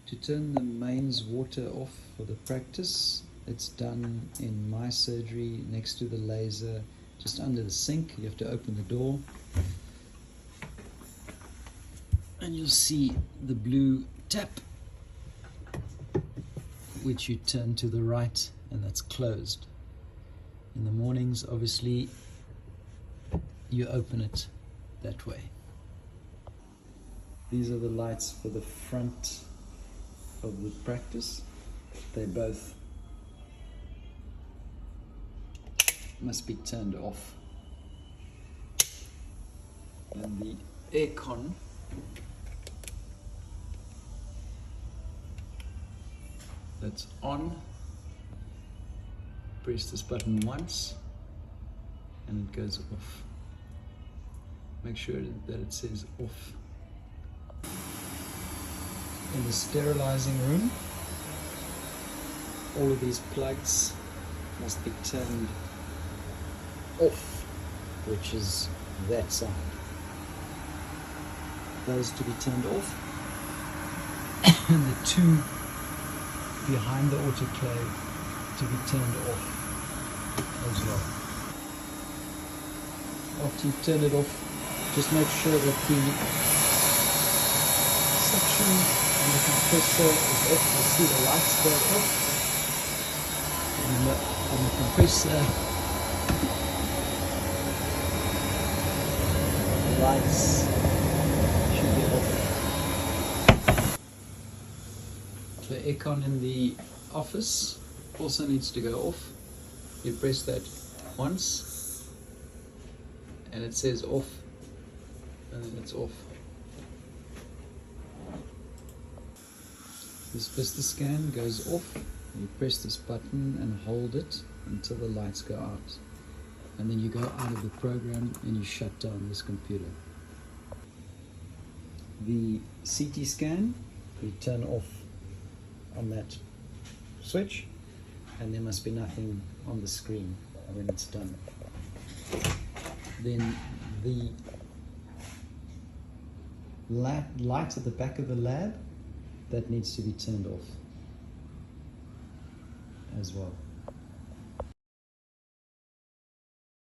To turn the mains water off for the practice, it's done in my surgery next to the laser, just under the sink. You have to open the door and you'll see the blue tap, which you turn to the right, and that's closed. In the mornings, obviously, you open it that way. These are the lights for the front of the practice. They both must be turned off. And the aircon that's on, press this button once and it goes off. Make sure that it says off. In the sterilizing room, all of these plugs must be turned off, which is that side. Those to be turned off, and the two behind the autoclave to be turned off as well. After you turn it off, just make sure that the suction and the compressor is off. You see the lights go off on the compressor. The lights should be off. The aircon in the office also needs to go off. You press that once and it says off, and then it's off. This VistaScan goes off. You press this button and hold it until the lights go out, and then you go out of the program and you shut down this computer. The CT scan you turn off on that switch, and there must be nothing on the screen when it's done. Then the light at the back of the lab, that needs to be turned off as well.